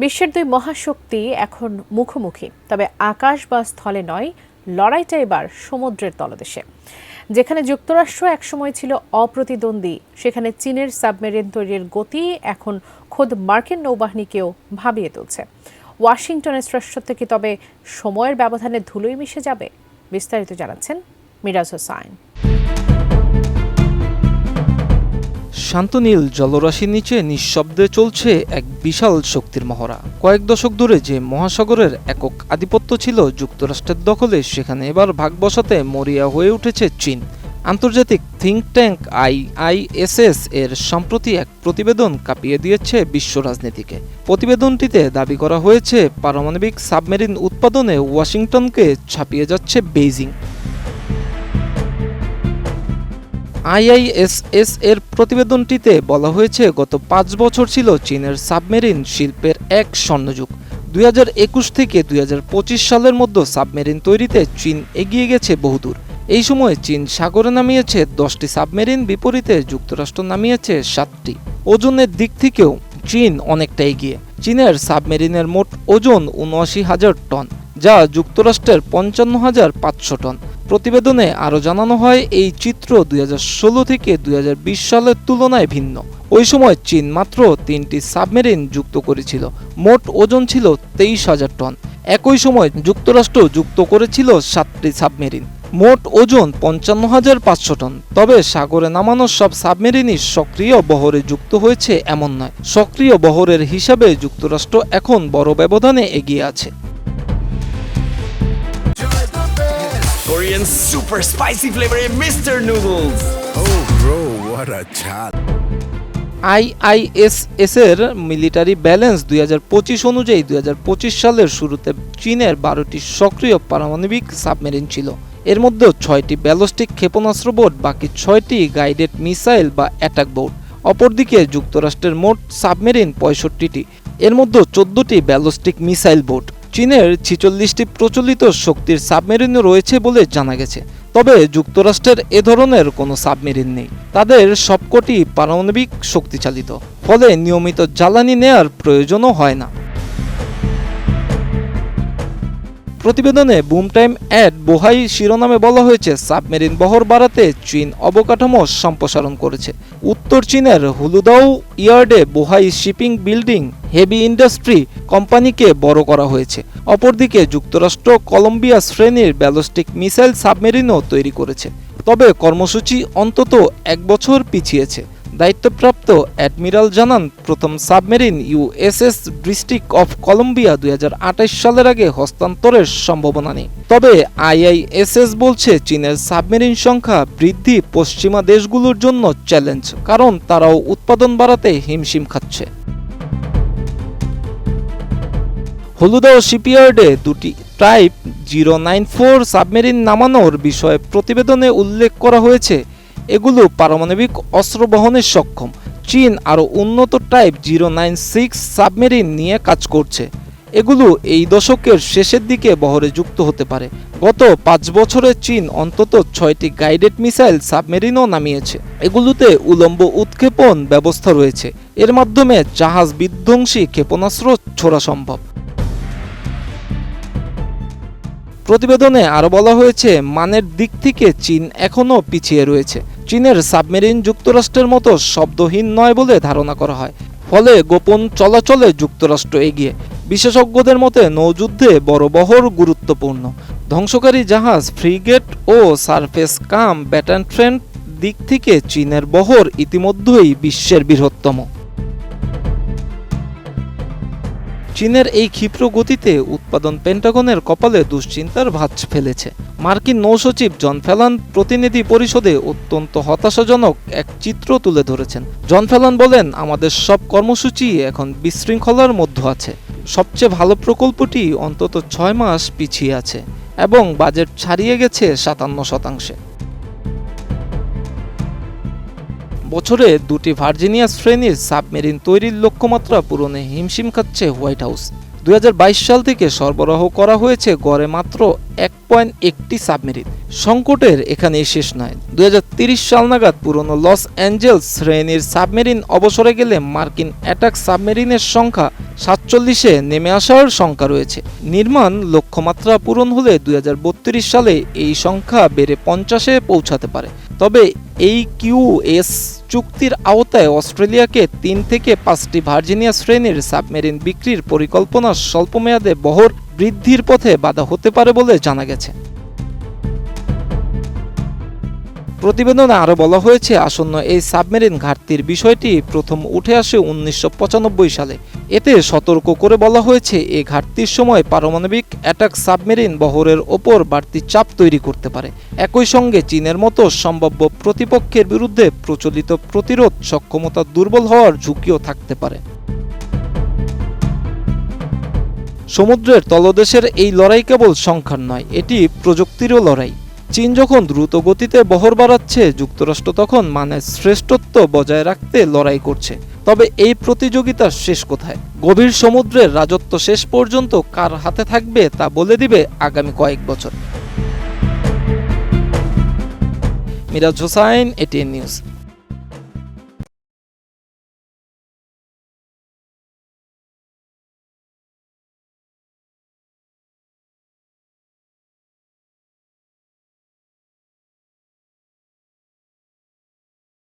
বিশ্বের দুই মহাশক্তি এখন মুখোমুখি, তবে আকাশ বা স্থলে নয়, লড়াইটা এবার সমুদ্রের তলদেশে। যেখানে যুক্তরাষ্ট্র একসময় ছিল অপ্রতিদ্বন্দ্বী, সেখানে চীনের সাবমেরিন তৈরির গতি এখন খোদ মার্কিন নৌবাহিনীকেও ভাবিয়ে তুলছে। ওয়াশিংটনের শ্রেষ্ঠত্ব কি তবে সময়ের ব্যবধানে ধুলোয় মিশে যাবে? বিস্তারিত জানাচ্ছেন মিরাজ হোসাইন। শান্ত নীল জলরাশির নিচে নিঃশব্দে চলছে এক বিশাল শক্তির মহড়া। কয়েক দশক ধরে যে মহাসাগরের একক আধিপত্য ছিল যুক্তরাষ্ট্রের দখলে, সেখানে এবার ভাগ বসাতে মরিয়া হয়ে উঠেছে চীন। আন্তর্জাতিক থিঙ্ক ট্যাঙ্ক IISS এর সম্প্রতি এক প্রতিবেদন কাঁপিয়ে দিয়েছে বিশ্ব রাজনীতিকে। প্রতিবেদনটিতে দাবি করা হয়েছে, পারমাণবিক সাবমেরিন উৎপাদনে ওয়াশিংটনকে ছাপিয়ে যাচ্ছে বেইজিং। IISS এর প্রতিবেদনটিতে বলা হয়েছে, গত 5 বছর ছিল চীনের সাবমেরিন শিল্পের এক স্বর্ণযুগ। 2021 থেকে 2025 সালের মধ্যে সাবমেরিন তৈরিতে চীন এগিয়ে গেছে বহুদূর। এই সময়ে চীন সাগরে নামিয়েছে 10টি সাবমেরিন, বিপরীতে যুক্তরাষ্ট্র নামিয়েছে 7টি। ওজনের দিক থেকেও চীন অনেকটা এগিয়ে। চীনের সাবমেরিনের মোট ওজন ৭৯,০০০ টন, যা যুক্তরাষ্ট্রের ৫৫,৫০০ টন। প্রতিবেদনে আরও জানানো হয়, এই চিত্র 2016 থেকে 2020 সালের তুলনায় ভিন্ন। ওই সময় চীন মাত্র 3টি সাবমেরিন যুক্ত করেছিল, মোট ওজন ছিল 23,০০০ টন। একই সময় যুক্তরাষ্ট্র যুক্ত করেছিল 7টি সাবমেরিন, মোট ওজন ৫৫,৫০০ টন। তবে সাগরে নামানো সব সাবমেরিনই সক্রিয় বহরে যুক্ত হয়েছে এমন নয়। সক্রিয় বহরের হিসাবে যুক্তরাষ্ট্র এখন বড় ব্যবধানে এগিয়ে আছে। Korean super spicy flavor in Mr. Noodles. Oh bro, what a chat. IISS এর মিলিটারি ব্যালেন্স 2025 অনুযায়ী 2025 সালের শুরুতে চীনের 12টি সক্রিয় পারমাণবিক সাবমেরিন ছিল। এর মধ্যে 6টি ব্যালিস্টিক ক্ষেপণাস্ত্র বোট, বাকি 6টি গাইডেড মিসাইল বা অ্যাটাক বোট। অপরদিকে যুক্তরাষ্ট্রের মোট সাবমেরিন 65টি, এর মধ্যে 14টি ব্যালিস্টিক মিসাইল বোট। চীনের 46টি প্রচলিত শক্তির সাবমেরিনও রয়েছে বলে জানা গেছে, তবে যুক্তরাষ্ট্রের এ ধরনের কোনো সাবমেরিন নেই। তাদের সবকটি পারমাণবিক শক্তিচালিত, ফলে নিয়মিত জ্বালানি নেয়ার প্রয়োজনও হয় না। প্রতিবেদনে বুম টাইম অ্যাট বোহাই শিরোনামে বলা হয়েছে, সাবমেরিন বহর বাড়াতে চীন অবকাঠামো সম্প্রসারণ করেছে। উত্তর চীনের হুলুদাও ইয়ার্ডে বোহাই শিপিং বিল্ডিং হেভি ইন্ডাস্ট্রি কোম্পানিকে বড় করা হয়েছে। অপরদিকে যুক্তরাষ্ট্র কলম্বিয়া শ্রেণীর ব্যালিস্টিক মিসাইল সাবমেরিনও তৈরি করেছে, তবে কর্মসূচি অন্তত 1 বছর পিছিয়েছে। দায়িত্বপ্রাপ্ত অ্যাডমিরাল জানান, প্রথম submarine USS district of Colombia 2028 সালের আগে হস্তান্তরের সম্ভাবনা নেই। তবে IISS বলছে, চীনের সাবমেরিন সংখ্যা বৃদ্ধি পশ্চিমা দেশগুলোর জন্য চ্যালেঞ্জ, কারণ তারাও উৎপাদন বাড়াতে হিমশিম খাচ্ছে। হলুদাও শিপইয়ার্ডে 2টি টাইপ 094 সাবমেরিন নামানোর বিষয়ে প্রতিবেদনে উল্লেখ করা হয়েছে। এগুলো পারমাণবিক অস্ত্র বহনে সক্ষম। চীন আরও উন্নত টাইপ 096 সাবমেরিন নিয়ে কাজ করছে। এগুলো এই দশকের শেষের দিকে বহরে যুক্ত হতে পারে। গত 5 বছরে চীন অন্তত 6টি গাইডেড মিসাইল সাবমেরিনও নামিয়েছে। এগুলোতে উলম্ব উৎক্ষেপণ ব্যবস্থা রয়েছে, এর মাধ্যমে জাহাজ বিধ্বংসী ক্ষেপণাস্ত্র ছোড়া সম্ভব। প্রতিবেদনে আরও বলা হয়েছে, মানের দিক থেকে চীন এখনও পিছিয়ে রয়েছে। চীনের সাবমেরিন যুক্তরাষ্ট্রের মতো শব্দহীন নয় বলে ধারণা করা হয়, ফলে গোপন চলাচলে যুক্তরাষ্ট্র এগিয়ে। বিশেষজ্ঞদের মতে নৌযুদ্ধে বড় বহর গুরুত্বপূর্ণ। ধ্বংসকারী জাহাজ, ফ্রিগেট ও সারফেস কাম ব্যাটালিয়ন দিক থেকে চীনের বহর ইতিমধ্যেই বিশ্বের বৃহত্তম। চীনের এই ক্ষিপ্র গতিতে উৎপাদন পেন্টাগনের কপালে দুশ্চিন্তার ভাঁজ ফেলেছে। মার্কিন নৌসচিব জন ফ্যালন প্রতিনিধি পরিষদে অত্যন্ত হতাশাজনক এক চিত্র তুলে ধরেছেন। জন ফ্যালন বলেন, আমাদের সব কর্মসূচি এখন বিশৃঙ্খলার মধ্যে আছে। সবচেয়ে ভালো প্রকল্পটি অন্তত 6 মাস পিছিয়ে আছে এবং বাজেট ছাড়িয়ে গেছে 57%। বছরে 2টি ভার্জিনিয়া শ্রেণীর সাবমেরিন তৈরির লক্ষ্যমাত্রা পূরণে হিমশিম খাচ্ছে হোয়াইট হাউস। 2022 সাল থেকে সরবরাহ করা হয়েছে গড়ে মাত্র 1.1টি সাবমেরিন। সংকটের এখানেই শেষ নয়। 2030 সাল নাগাদ পুরনো লস অ্যাঞ্জেলস শ্রেণীর সাবমেরিন অবসরে গেলে মার্কিন অ্যাটাক সাবমেরিনের সংখ্যা 47-এ নেমে আসার শঙ্কা রয়েছে। নির্মাণ লক্ষ্যমাত্রা পূরণ হলে 2032 সালে এই সংখ্যা বেড়ে 50-এ পৌঁছাতে পারে। তবে এই কিউএস চুক্তির আওতায় অস্ট্রেলিয়াকে 3 থেকে 5টি ভার্জিনিয়া শ্রেণীর সাবমেরিন বিক্রির পরিকল্পনা স্বল্পমেয়াদে বহর বৃদ্ধির পথে বাধা হতে পারে বলে জানা গেছে। প্রতিবেদনে আরও বলা হয়েছে, আসন্ন এই সাবমেরিন ঘাটতির বিষয়টি প্রথম উঠে আসে 1995 সালে। এতে সতর্ক করে বলা হয়েছে, এই ঘাটতির সময় পারমাণবিক অ্যাটাক সাবমেরিন বহরের ওপর বাড়তি চাপ তৈরি করতে পারে। একই সঙ্গে চীনের মতো সম্ভাব্য প্রতিপক্ষের বিরুদ্ধে প্রচলিত প্রতিরোধ সক্ষমতা দুর্বল হওয়ার ঝুঁকিও থাকতে পারে। সমুদ্রের তলদেশের এই লড়াই কেবল সংখ্যার নয়, এটি প্রযুক্তিরও লড়াই। চীন যখন দ্রুত গতিতে বহর বাড়াচ্ছে, যুক্তরাষ্ট্র তখন মানের শ্রেষ্ঠত্ব বজায় রাখতে লড়াই করছে। তবে এই প্রতিযোগিতার শেষ কোথায়? গভীর সমুদ্রের রাজত্ব শেষ পর্যন্ত কার হাতে থাকবে তা বলে দিবে আগামী কয়েক বছর। Miraj Hossain, ATN news.